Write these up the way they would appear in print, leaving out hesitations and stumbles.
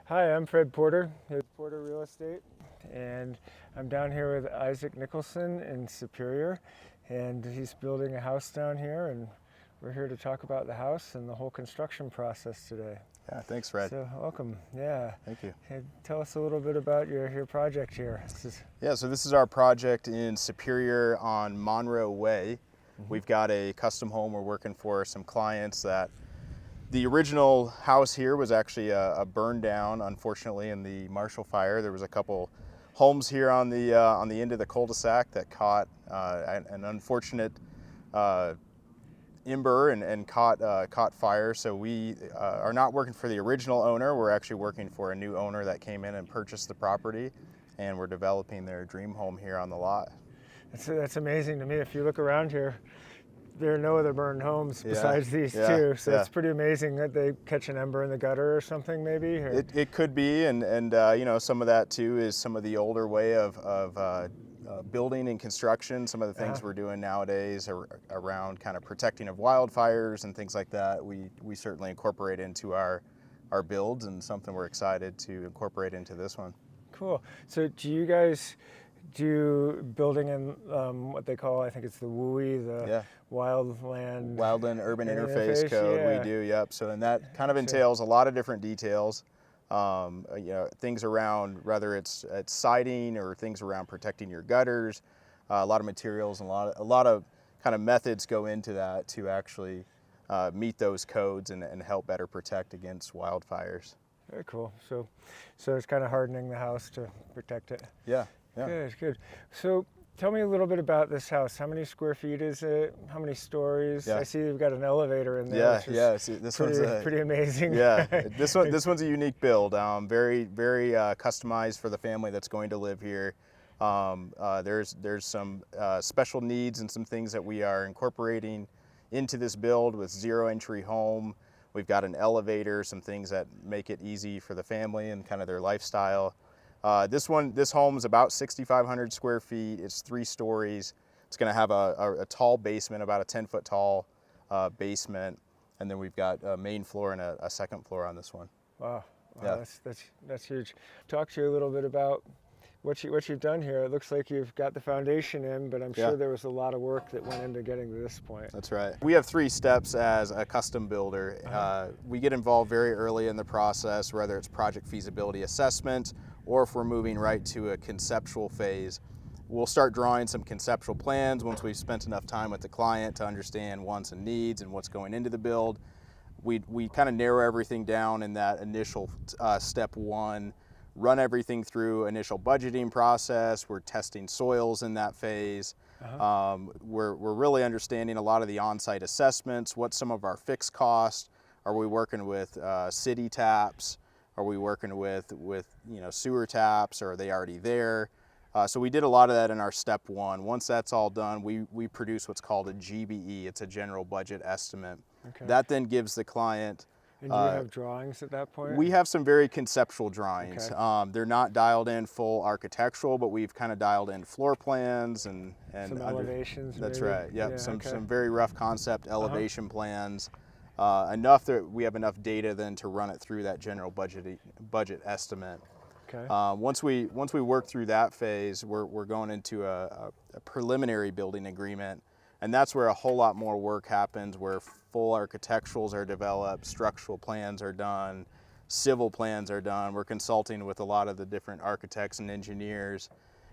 Hi, I'm Fred Porter with Porter Real Estate, and I'm down here with Issac Nickelson in Superior, and he's building a house down here, and we're here to talk about the house and the whole construction process today. Yeah, thanks, Fred. So welcome. Yeah. Thank you. Hey, tell us a little bit about your project here. So this is our project in Superior on Monroe Way. We've got a custom home we're working for some clients that the original house here was actually a burn down, unfortunately, in the Marshall Fire. There was a couple homes here on the end of the cul-de-sac that caught an unfortunate ember and caught fire. So we are not working for the original owner. We're actually working for a new owner that came in and purchased the property, and we're developing their dream home here on the lot. That's amazing to me. If you look around here, there are no other burned homes besides these two, so it's pretty amazing that they catch an ember in the gutter or something, maybe. Or? It could be, and you know, some of that too is some of the older way of building and construction. Some of the things we're doing nowadays are around kind of protecting of wildfires and things like that. We certainly incorporate into our builds, and something we're excited to incorporate into this one. Cool. So do you guys do building in what they call, I think it's the WUI, the Wildland Urban Interface Code? Yeah. We do, yep. So and that kind of entails a lot of different details. You know, things around whether it's siding or things around protecting your gutters. A lot of materials and a lot of kind of methods go into that to actually meet those codes and help better protect against wildfires. Very cool. So it's kind of hardening the house to protect it. Yeah. Good. So tell me a little bit about this house. How many square feet is it? How many stories? Yeah. I see you've got an elevator in there. See, this one's pretty amazing. Yeah, this one's a unique build. Very customized for the family that's going to live here. There's some special needs and some things that we are incorporating into this build with zero entry home. We've got an elevator, some things that make it easy for the family and kind of their lifestyle. This home is about 6,500 square feet. It's 3 stories. It's going to have a tall basement, about a 10-foot tall basement, and then we've got a main floor and a second floor on this one. Wow, Yeah. that's huge. Talk to you a little bit about what you've done here. It looks like you've got the foundation in, but I'm sure there was a lot of work that went into getting to this point. That's right. We have 3 steps as a custom builder. We get involved very early in the process, whether it's project feasibility assessment or if we're moving right to a conceptual phase. We'll start drawing some conceptual plans once we've spent enough time with the client to understand wants and needs and what's going into the build. We kind of narrow everything down in that initial step 1, run everything through initial budgeting process. We're testing soils in that phase. We're really understanding a lot of the on-site assessments. What's some of our fixed costs? Are we working with city taps? Are we working with sewer taps, or are they already there? So we did a lot of that in our step 1. Once that's all done, we produce what's called a GBE. It's a general budget estimate. Okay. That then gives the client. And do you have drawings at that point? We have some very conceptual drawings. Okay. They're not dialed in full architectural, but we've kind of dialed in floor plans and some elevations. That's maybe? right. Yep. Yeah, some okay. very rough concept elevation plans. Enough that we have enough data then to run it through that general budget estimate. Okay. Once we work through that phase, we're going into a preliminary building agreement, and that's where a whole lot more work happens, where full architecturals are developed, structural plans are done, civil plans are done. We're consulting with a lot of the different architects and engineers,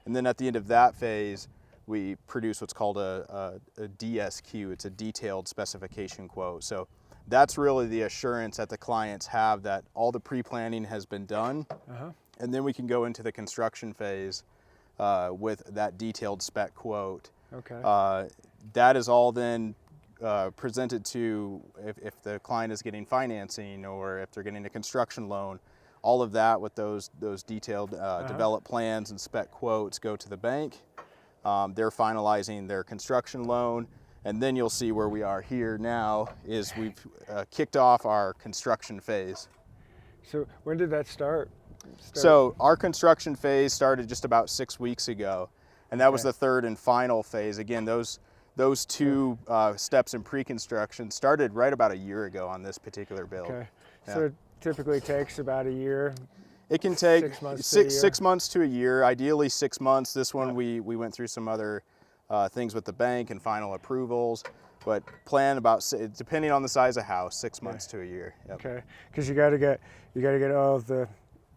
and then at the end of that phase, we produce what's called a DSQ. It's a detailed specification quote. So that's really the assurance that the clients have that all the pre-planning has been done, and then we can go into the construction phase with that detailed spec quote. Okay. That is all then presented to, if the client is getting financing or if they're getting a construction loan, all of that with those detailed developed plans and spec quotes go to the bank. They're finalizing their construction loan. And then you'll see where we are here now is we've kicked off our construction phase. So when did that start? So our construction phase started just about 6 weeks ago, and that was the third and final phase. Again, those 2 steps in pre-construction started right about a year ago on this particular build. Okay. Yeah. So it typically takes about a year It can take 6 months to a year? 6 months to a year, ideally 6 months. This one we went through some other things with the bank and final approvals, but plan about, depending on the size of house, 6 months to a year. Yep. Okay, because you got to get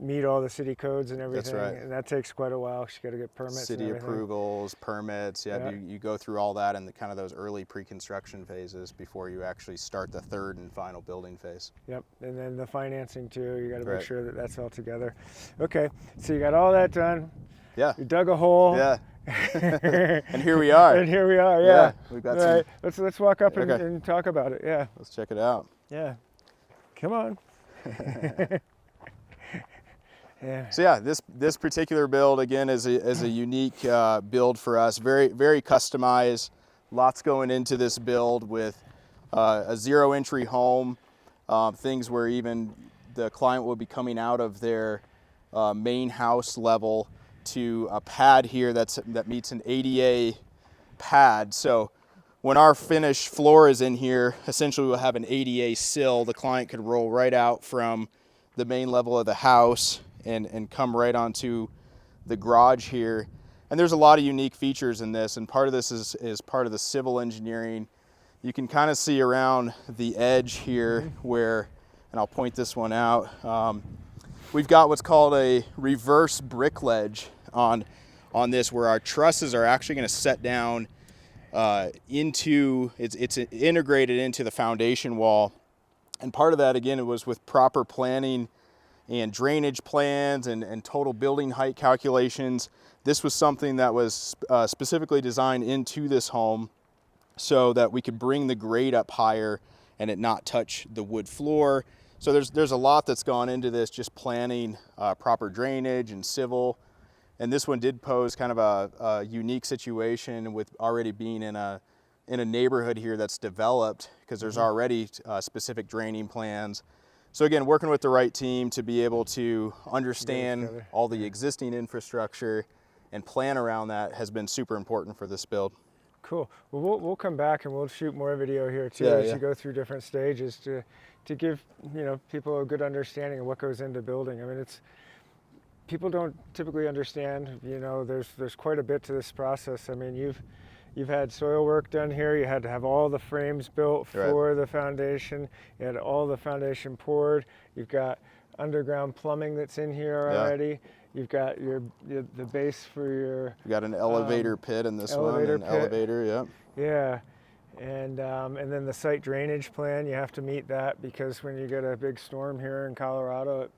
meet all the city codes and everything. That's right. And that takes quite a while. You got to get permits. City and everything. approvals, permits. Yeah, you go through all that in the kind of those early pre-construction phases before you actually start the third and final building phase. Yep, and then the financing too. You got to make Right. sure that that's all together. Okay, so you got all that done. Yeah. You dug a hole. Yeah. And here we are. And here we are. Yeah. We've got all right, let's walk up and, Okay. and talk about it. Yeah. Let's check it out. Yeah. Come on. Yeah. So yeah, this particular build again is a unique build for us. Very customized. Lots going into this build with a zero entry home. Things where even the client will be coming out of their main house level to a pad here that meets an ADA pad. So when our finished floor is in here, essentially we'll have an ADA sill. The client could roll right out from the main level of the house and come right onto the garage here. And there's a lot of unique features in this, and part of this is part of the civil engineering. You can kind of see around the edge here where, and I'll point this one out, we've got what's called a reverse brick ledge on this, where our trusses are actually going to set down it's integrated into the foundation wall. And part of that, again, it was with proper planning and drainage plans and total building height calculations. This was something that was specifically designed into this home so that we could bring the grade up higher and it not touch the wood floor. So there's a lot that's gone into this, just planning proper drainage and civil. And this one did pose kind of a unique situation with already being in a neighborhood here that's developed, because there's already specific draining plans. So again, working with the right team to be able to understand all the existing infrastructure and plan around that has been super important for this build. Cool. Well, we'll come back and we'll shoot more video here too as you go through different stages to give people a good understanding of what goes into building. I mean, people don't typically understand. There's quite a bit to this process. I mean, you've had soil work done here. You had to have all the frames built for the foundation. You had all the foundation poured. You've got underground plumbing that's in here already. You've got the base for your. You got an elevator pit in this one. An elevator, yeah. Yeah, and then the site drainage plan. You have to meet that, because when you get a big storm here in Colorado, it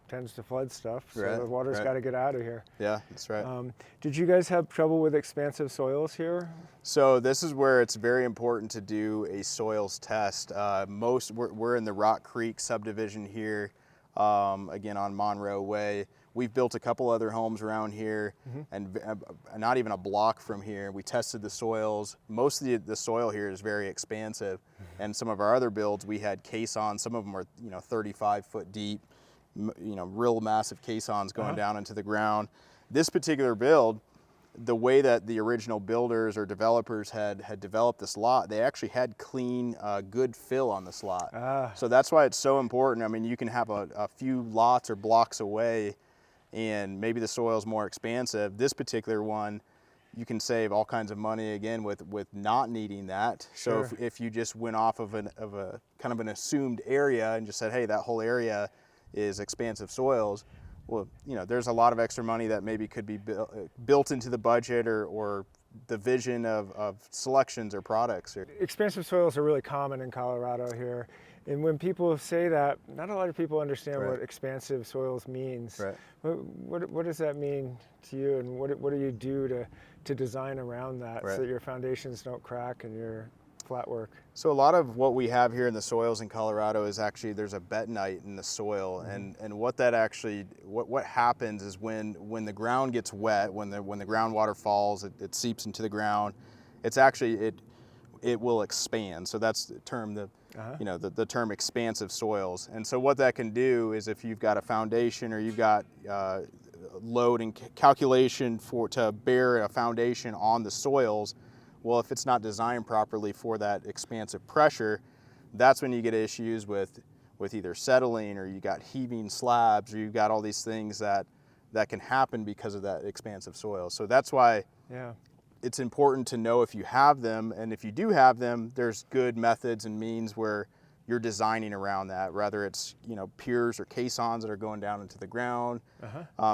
tends to flood stuff. So the water's got to get out of here. Yeah, that's right. Did you guys have trouble with expansive soils here? So this is where it's very important to do a soils test. We're in the Rock Creek subdivision here, again on Monroe Way. We've built a couple other homes around here, and not even a block from here. We tested the soils. Most of the soil here is very expansive, and some of our other builds we had caissons. Some of them were 35 foot deep, real massive caissons going down into the ground. This particular build, the way that the original builders or developers had developed this lot, they actually had clean, good fill on this lot. So that's why it's so important. I mean, you can have a few lots or blocks away, and maybe the soil's more expansive. This particular one, you can save all kinds of money again with not needing that. Sure. So if you just went off of a kind of an assumed area and just said, hey, that whole area is expansive soils, well, there's a lot of extra money that maybe could be built into the budget or the vision of selections or products. Expansive soils are really common in Colorado here. And when people say that, not a lot of people understand what expansive soils means. Right. What does that mean to you, and what do you do to design around that so that your foundations don't crack and your flat work? So a lot of what we have here in the soils in Colorado is actually there's a bentonite in the soil, and what that actually what happens is when the ground gets wet, when the groundwater falls, it seeps into the ground. It's actually it will expand. So that's the term the term expansive soils. And so what that can do is, if you've got a foundation or you've got load and calculation to bear a foundation on the soils, well, if it's not designed properly for that expansive pressure, that's when you get issues with with either settling, or you got heaving slabs, or you've got all these things that can happen because of that expansive soil. So that's why it's important to know if you have them, and if you do have them, there's good methods and means where you're designing around that, whether it's, you know, piers or caissons that are going down into the ground.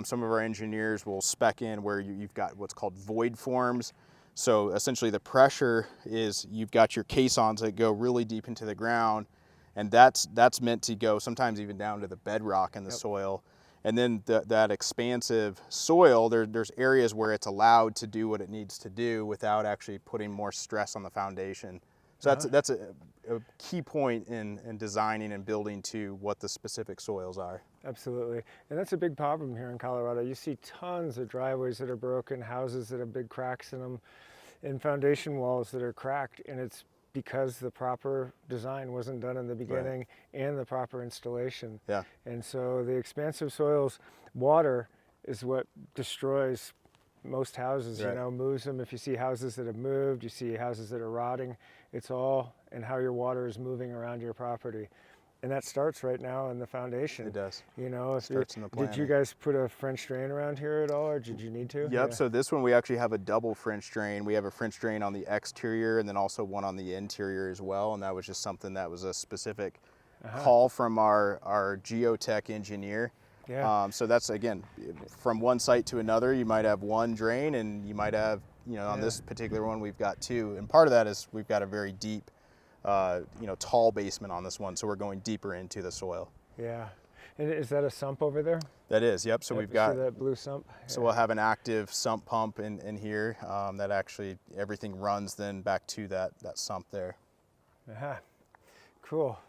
Some of our engineers will spec in where you've got what's called void forms. So essentially the pressure is, you've got your caissons that go really deep into the ground, and that's meant to go sometimes even down to the bedrock in the soil. And then that expansive soil, there's areas where it's allowed to do what it needs to do without actually putting more stress on the foundation. So that's a key point in designing and building to what the specific soils are. Absolutely. And that's a big problem here in Colorado. You see tons of driveways that are broken, houses that have big cracks in them, and foundation walls that are cracked, and it's because the proper design wasn't done in the beginning and the proper installation. And so the expansive soils, water is what destroys most houses, you know, moves them. If you see houses that have moved, you see houses that are rotting, it's all in how your water is moving around your property. And that starts right now in the foundation. It does. You know, It starts in the planning. Did you guys put a French drain around here at all, or did you need to? Yep, so this one we actually have a double French drain. We have a French drain on the exterior and then also one on the interior as well, and that was just something that was a specific call from our geotech engineer. So that's, again, from one site to another, you might have one drain, and you might have, you know, on this particular one we've got two, and part of that is we've got a very deep, you know, tall basement on this one, so we're going deeper into the soil. And is that a sump over there? That is, yep. So we've got that blue sump. So we'll have an active sump pump in here that actually everything runs then back to that sump there. Cool.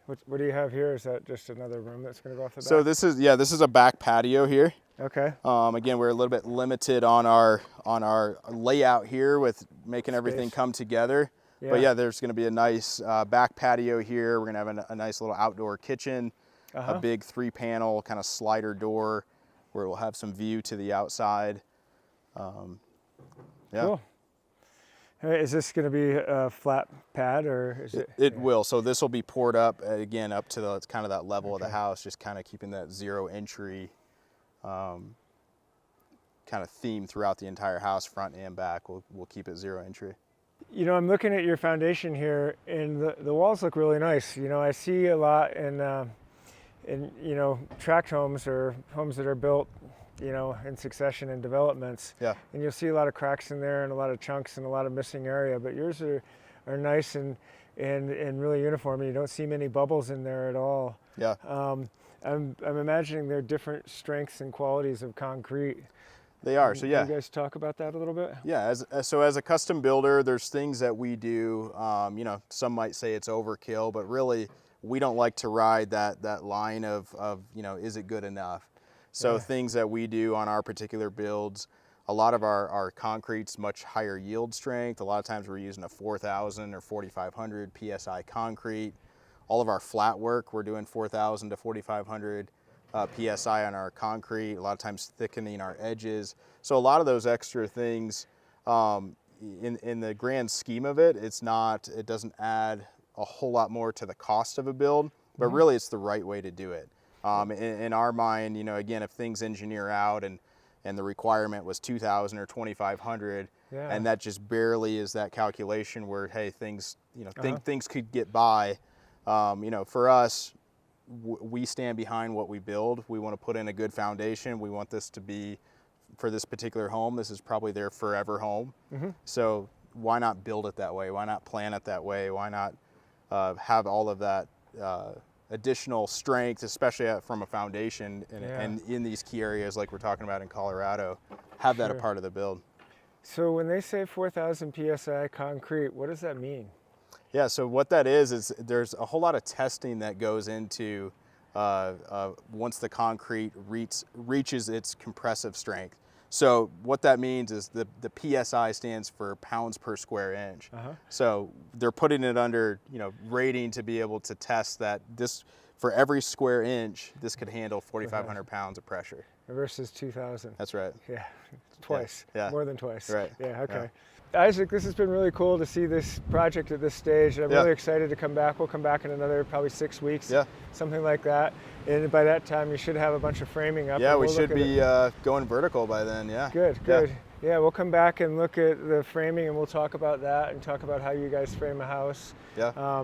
What do you have here? Is that just another room that's going to go off the back? So this is a back patio here. Okay. Again, we're a little bit limited on our layout here with making everything come together. But yeah, there's going to be a nice back patio here. We're going to have a nice little outdoor kitchen, a big 3-panel kind of slider door where we'll have some view to the outside. Cool. Is this going to be a flat pad, or is it? It will. So this will be poured up again up to the kind of that level of the house, just kind of keeping that zero entry kind of theme throughout the entire house, front and back. We'll keep it zero entry. You know, I'm looking at your foundation here, and the walls look really nice. You know, I see a lot in you know, tract homes or homes that are built, you know, in succession and developments. And you'll see a lot of cracks in there and a lot of chunks and a lot of missing area. But yours are nice and really uniform. You don't see many bubbles in there at all. I'm imagining there are different strengths and qualities of concrete. They are. So Can you guys talk about that a little bit? So as a custom builder, there's things that we do. You know, some might say it's overkill, but really we don't like to ride that line of you know, is it good enough? So things that we do on our particular builds, a lot of our concrete's much higher yield strength. A lot of times we're using a 4,000 or 4,500 PSI concrete. All of our flat work, we're doing 4,000 to 4,500 PSI on our concrete, a lot of times thickening our edges. So a lot of those extra things, in the grand scheme of it, it doesn't add a whole lot more to the cost of a build, but really it's the right way to do it. In our mind, you know, again, if things engineer out and the requirement was 2,000 or 2,500, and that just barely is that calculation where, hey, things, you know, things could get by. You know, for us, we stand behind what we build. We want to put in a good foundation. We want this to be, for this particular home, this is probably their forever home. So why not build it that way? Why not plan it that way? Why not have all of that additional strength, especially from a foundation and in these key areas like we're talking about in Colorado, have that a part of the build. So when they say 4,000 PSI concrete, what does that mean? Yeah, so what that is there's a whole lot of testing that goes into once the concrete reaches its compressive strength. So what that means is the PSI stands for pounds per square inch. So they're putting it under, you know, rating to be able to test that this, for every square inch, this could handle 4,500 pounds of pressure. Versus 2,000. That's right. Yeah, twice. More than twice. Right. Yeah, okay. Isaac, this has been really cool to see this project at this stage. I'm Yeah. really excited to come back. We'll come back in another probably 6 weeks, Yeah. something like that. And by that time, you should have a bunch of framing up. Yeah, and we we'll should look at be it. going vertical by then. Yeah. Good, good. Yeah, we'll come back and look at the framing, and we'll talk about that and talk about how you guys frame a house. Yeah.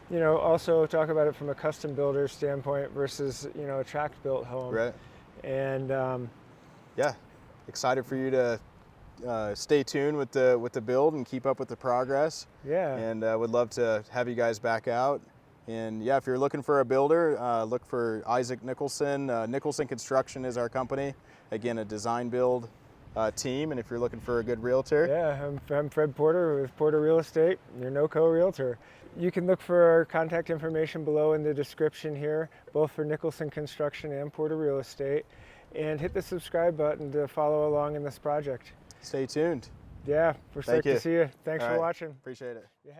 You know, also talk about it from a custom builder standpoint versus, you know, a tract built home. Right. And Yeah. Excited for you to stay tuned with the build and keep up with the progress. yeah, And would love to have you guys back out. And yeah, if you're looking for a builder, look for Issac Nickelson. Nickelson Construction is our company. Again, a design build team. And if you're looking for a good realtor, yeah, I'm Fred Porter with Porter Real Estate, your no-co realtor. You can look for our contact information below in the description here, both for Nickelson Construction and Porter Real Estate. And hit the subscribe button to follow along in this project. stay tuned. Yeah, we're Thank stoked to you. see you. Thanks All for right. watching. Appreciate it. Yeah.